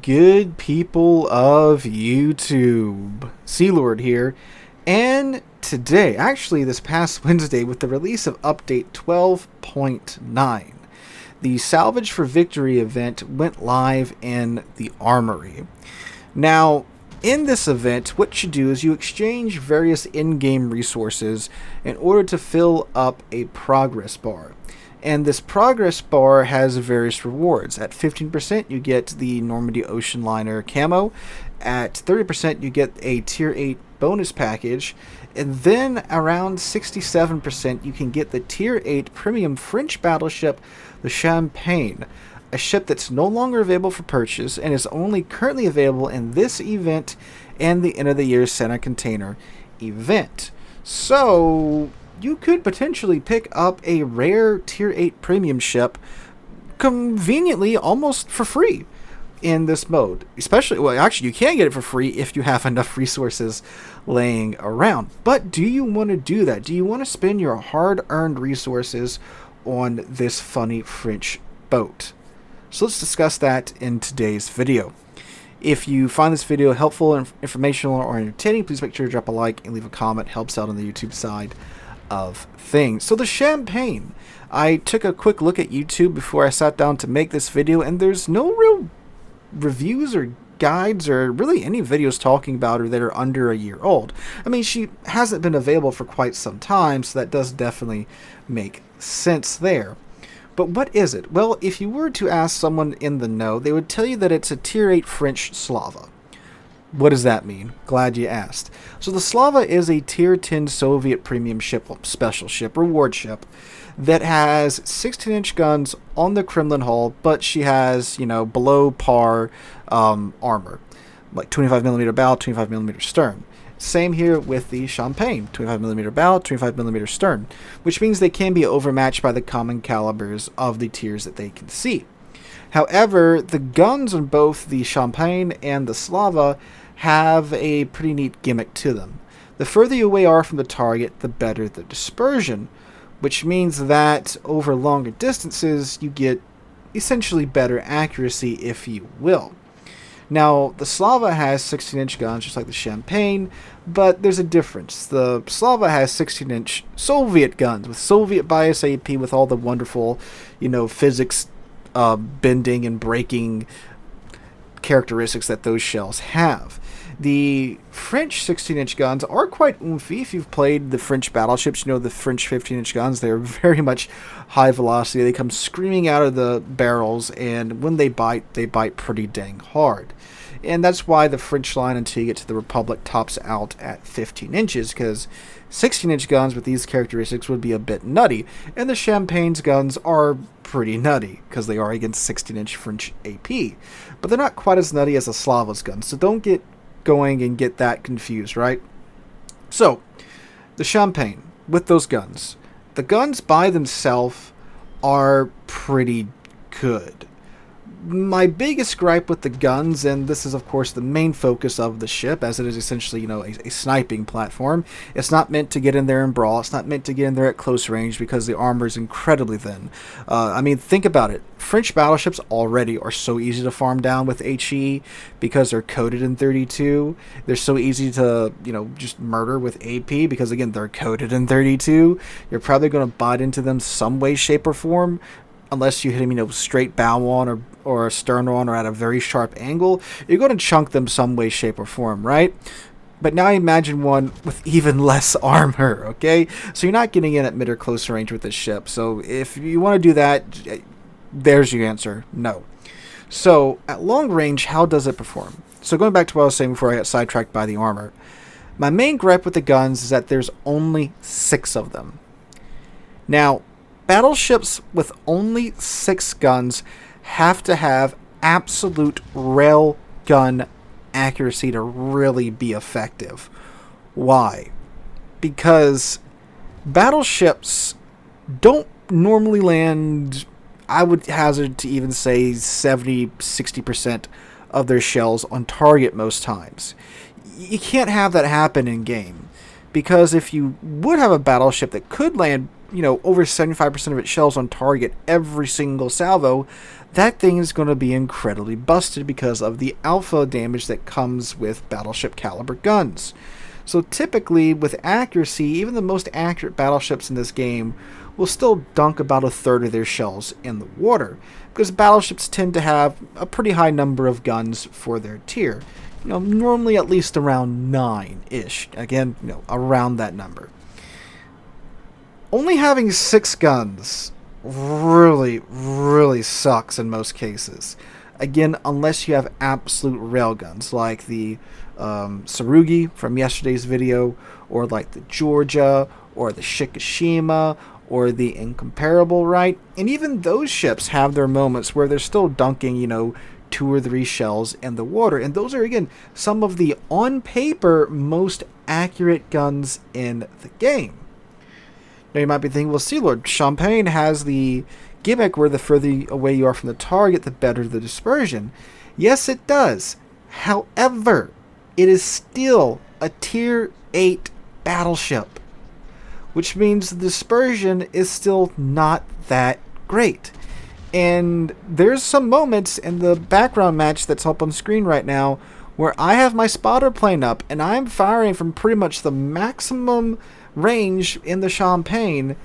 good people of YouTube? Sealord here, and today, actually this past Wednesday, with the release of update 12.9, the Salvage for Victory event went live in the armory. Now, in this event, what you do is you exchange various in-game resources in order to fill up a progress bar. And this progress bar has various rewards. At 15%, you get the Normandy Ocean Liner camo. At 30%, you get a Tier VIII bonus package. And then around 67%, you can get the Tier VIII Premium French battleship, the Champagne, a ship that's no longer available for purchase and is only currently available in this event and the end of the year center container event. So you could potentially pick up a rare Tier VIII premium ship conveniently almost for free in this mode. Especially, well, actually you can get it for free if you have enough resources laying around. But do you want to do that? Do you want to spend your hard-earned resources on this funny French boat? So let's discuss that in today's video. If you find this video helpful, informational, or entertaining, please make sure to drop a like and leave a comment. Helps out on the YouTube side of things. So the Champagne. I took a quick look at YouTube before I sat down to make this video, and there's no real reviews or guides or really any videos talking about her that are under a year old. I mean, she hasn't been available for quite some time, so that does definitely make sense there. But what is it? Well, if you were to ask someone in the know, they would tell you that it's a Tier VIII French Slava. What does that mean? Glad you asked. So the Slava is a Tier 10 Soviet premium ship, special ship, reward ship, that has 16-inch guns on the Kremlin hull, but she has, below par armor, like 25mm bow, 25mm stern. Same here with the Champagne, 25mm bow, 25mm stern, which means they can be overmatched by the common calibers of the tiers that they can see. However, the guns on both the Champagne and the Slava have a pretty neat gimmick to them. The further you away are from the target, the better the dispersion, which means that over longer distances, you get essentially better accuracy, if you will. Now, the Slava has 16-inch guns, just like the Champagne, but there's a difference. The Slava has 16-inch Soviet guns with Soviet bias AP with all the wonderful, physics bending and breaking characteristics that those shells have. The French 16-inch guns are quite oomphy. If you've played the French battleships, the French 15-inch guns, they're very much high velocity. They come screaming out of the barrels, and when they bite pretty dang hard. And that's why the French line, until you get to the Republic, tops out at 15 inches, because 16-inch guns with these characteristics would be a bit nutty, and the Champagne's guns are pretty nutty, because they are against 16-inch French AP. But they're not quite as nutty as the Slava's guns, so don't get going and get that confused, right? So, the Champagne, with those guns. The guns by themselves are pretty good. My biggest gripe with the guns, and this is of course the main focus of the ship, as it is essentially, a sniping platform. It's not meant to get in there and brawl. It's not meant to get in there at close range because the armor is incredibly thin. I mean, think about it. French battleships already are so easy to farm down with HE because they're coded in 32. They're so easy to, just murder with AP because, again, they're coded in 32. You're probably going to bite into them some way, shape, or form, unless you hit him, straight bow on or a stern on or at a very sharp angle. You're going to chunk them some way, shape, or form, right? But now imagine one with even less armor, okay? So you're not getting in at mid or close range with this ship. So if you want to do that, there's your answer, no. So at long range, how does it perform? So going back to what I was saying before I got sidetracked by the armor, my main gripe with the guns is that there's only 6 of them. Now, battleships with only 6 guns have to have absolute rail gun accuracy to really be effective. Why? Because battleships don't normally land, I would hazard to even say 70-60% of their shells on target most times. You can't have that happen in game. Because if you would have a battleship that could land, over 75% of its shells on target every single salvo, that thing is going to be incredibly busted because of the alpha damage that comes with battleship caliber guns. So typically, with accuracy, even the most accurate battleships in this game will still dunk about a third of their shells in the water, because battleships tend to have a pretty high number of guns for their tier. Normally at least around 9-ish. Again, around that number. Only having 6 guns really, really sucks in most cases. Again, unless you have absolute railguns, like the Tsurugi from yesterday's video, or like the Georgia, or the Shikishima, or the Incomparable, right? And even those ships have their moments where they're still dunking, 2 or 3 shells in the water. And those are, again, some of the, on paper, most accurate guns in the game. Now you might be thinking, well, Sealord, Champagne has the gimmick where the further away you are from the target, the better the dispersion. Yes, it does. However, it is still a Tier 8 battleship, which means the dispersion is still not that great. And there's some moments in the background match that's up on screen right now where I have my spotter plane up and I'm firing from pretty much the maximum range in the Champagne,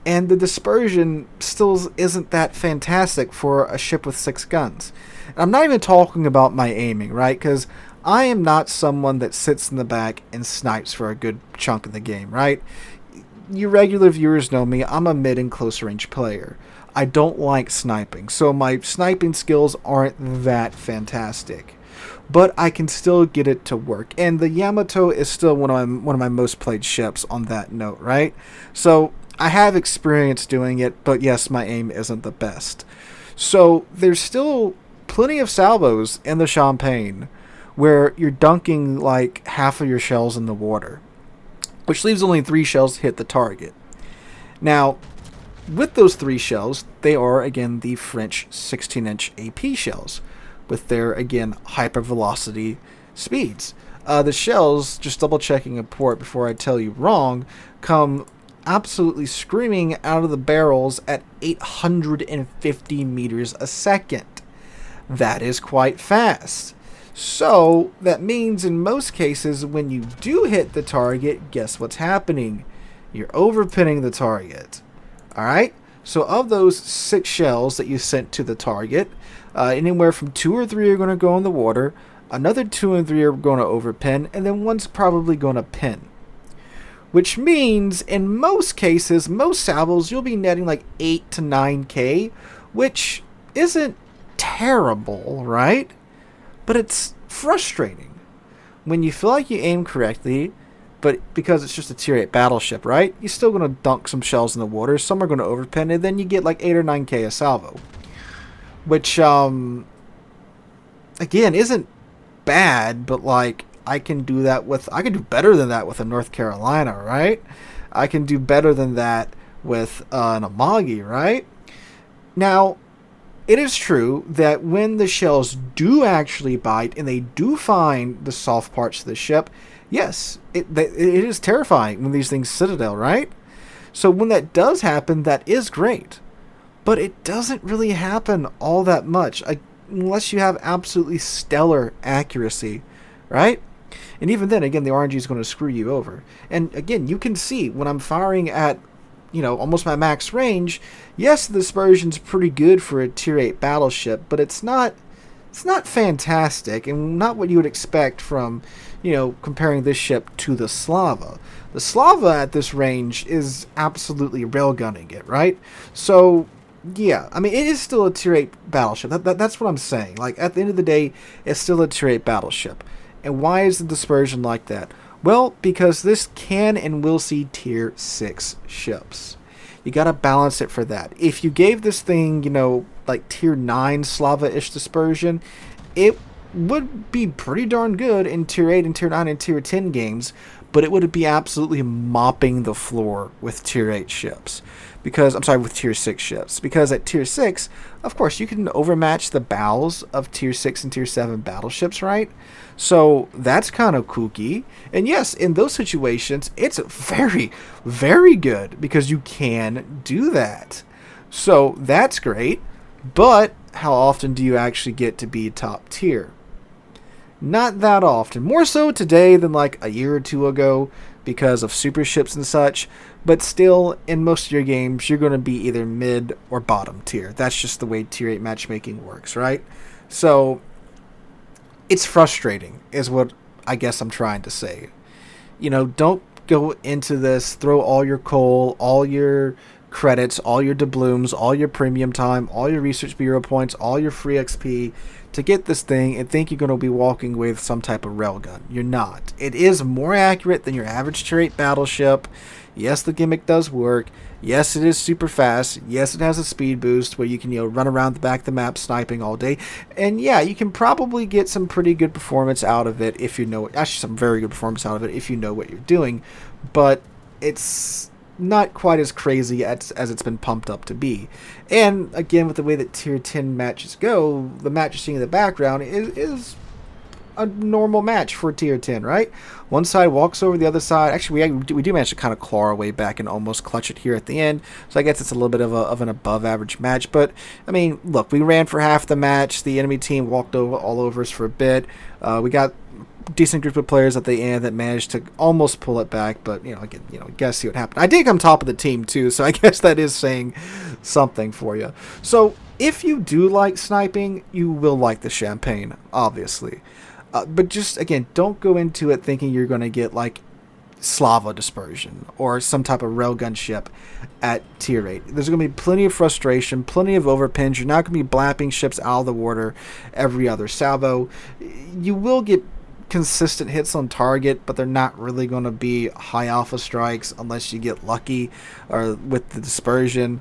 and the dispersion still isn't that fantastic for a ship with 6 guns. And I'm not even talking about my aiming, right? Because I am not someone that sits in the back and snipes for a good chunk of the game, right? You regular viewers know me, I'm a mid and close range player. I don't like sniping, so my sniping skills aren't that fantastic. But I can still get it to work. And the Yamato is still one of my most played ships on that note, right? So I have experience doing it, but yes, my aim isn't the best. So there's still plenty of salvos in the Champagne where you're dunking like half of your shells in the water, which leaves only 3 shells to hit the target. Now, with those 3 shells, they are, again, the French 16-inch AP shells, with their, again, hypervelocity speeds. The shells, just double checking a port before I tell you wrong, come absolutely screaming out of the barrels at 850 meters a second. That is quite fast. So that means in most cases when you do hit the target, guess what's happening? You're overpinning the target. Alright? So of those 6 shells that you sent to the target, anywhere from 2 or 3 are going to go in the water, another 2 and 3 are going to overpin, and then one's probably going to pin. Which means, in most cases, most salvos, you'll be netting like 8 to 9k, which isn't terrible, right? But it's frustrating. When you feel like you aim correctly, but because it's just a Tier 8 battleship, right? You're still going to dunk some shells in the water, some are going to overpin, and then you get like 8 or 9k a salvo. Which, again, isn't bad, but like, I can do better than that with a North Carolina, right? I can do better than that with an Amagi, right? Now, it is true that when the shells do actually bite and they do find the soft parts of the ship, yes, it is terrifying when these things citadel, right? So when that does happen, that is great. But it doesn't really happen all that much, unless you have absolutely stellar accuracy, right? And even then, again, the RNG is going to screw you over. And again, you can see when I'm firing at, almost my max range, yes, the dispersion's pretty good for a Tier 8 battleship, but it's not fantastic, and not what you would expect from, comparing this ship to the Slava. The Slava at this range is absolutely railgunning it, right? So, yeah, I mean, it is still a Tier 8 battleship. That's what I'm saying. Like, at the end of the day, it's still a Tier 8 battleship. And why is the dispersion like that? Well, because this can and will see Tier 6 ships. You gotta balance it for that. If you gave this thing, like Tier 9 Slava-ish dispersion, it would be pretty darn good in Tier 8 and Tier 9 and Tier 10 games, but it would be absolutely mopping the floor with Tier 8 ships. Because, I'm sorry, with Tier 6 ships. Because at Tier 6, of course, you can overmatch the bows of Tier 6 and Tier 7 battleships, right? So that's kind of kooky. And yes, in those situations, it's very, very good because you can do that. So that's great. But how often do you actually get to be top tier? Not that often. More so today than like a year or two ago because of super ships and such. But still, in most of your games, you're going to be either mid or bottom tier. That's just the way Tier 8 matchmaking works, right? So, it's frustrating, is what I guess I'm trying to say. You know, don't go into this, throw all your coal, all your credits, all your doubloons, all your premium time, all your research bureau points, all your free XP to get this thing and think you're going to be walking with some type of railgun. You're not. It is more accurate than your average Tier 8 battleship. Yes, the gimmick does work. Yes, it is super fast. Yes, it has a speed boost where you can, run around the back of the map sniping all day. And yeah, you can probably get some pretty good performance out of it if you know, actually some very good performance out of it if you know what you're doing. But it's not quite as crazy as it's been pumped up to be. And again, with the way that Tier 10 matches go, the match you're seeing in the background is a normal match for Tier 10, right? One side walks over the other side. Actually, we do manage to kind of claw our way back and almost clutch it here at the end. So I guess it's a little bit of an above-average match. But, I mean, look, we ran for half the match. The enemy team walked all over us for a bit. We got decent group of players at the end that managed to almost pull it back, but again, guess see what happened. I did come top of the team too, so I guess that is saying something for you. So if you do like sniping, you will like the Champagne, obviously. But just again, don't go into it thinking you're going to get like Slava dispersion or some type of railgun ship at Tier 8. There's going to be plenty of frustration, plenty of overpins. You're not going to be blapping ships out of the water every other salvo. You will get consistent hits on target, but they're not really going to be high alpha strikes unless you get lucky or with the dispersion.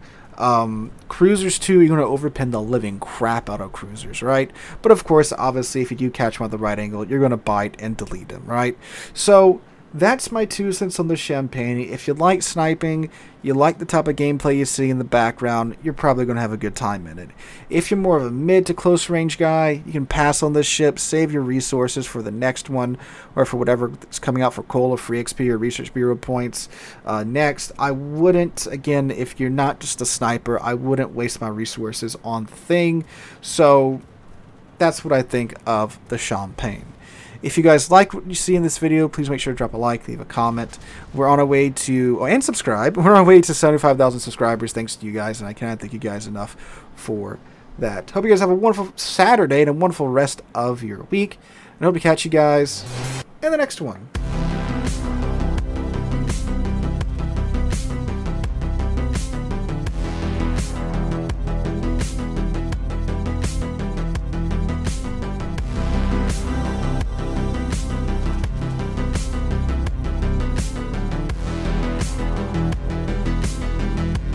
Cruisers too, you're going to overpin the living crap out of cruisers, right? But of course, obviously, if you do catch them at the right angle, you're going to bite and delete them, right? So that's my 2 cents on the Champagne. If you like sniping, you like the type of gameplay you see in the background, you're probably going to have a good time in it. If you're more of a mid to close range guy, you can pass on this ship, save your resources for the next one, or for whatever is coming out for coal or free XP or research bureau points next. I wouldn't, again, if you're not just a sniper, I wouldn't waste my resources on the thing. So that's what I think of the Champagne. If you guys like what you see in this video, please make sure to drop a like, leave a comment. We're on our way to, and subscribe. We're on our way to 75,000 subscribers thanks to you guys, and I cannot thank you guys enough for that. Hope you guys have a wonderful Saturday and a wonderful rest of your week. And I hope to catch you guys in the next one.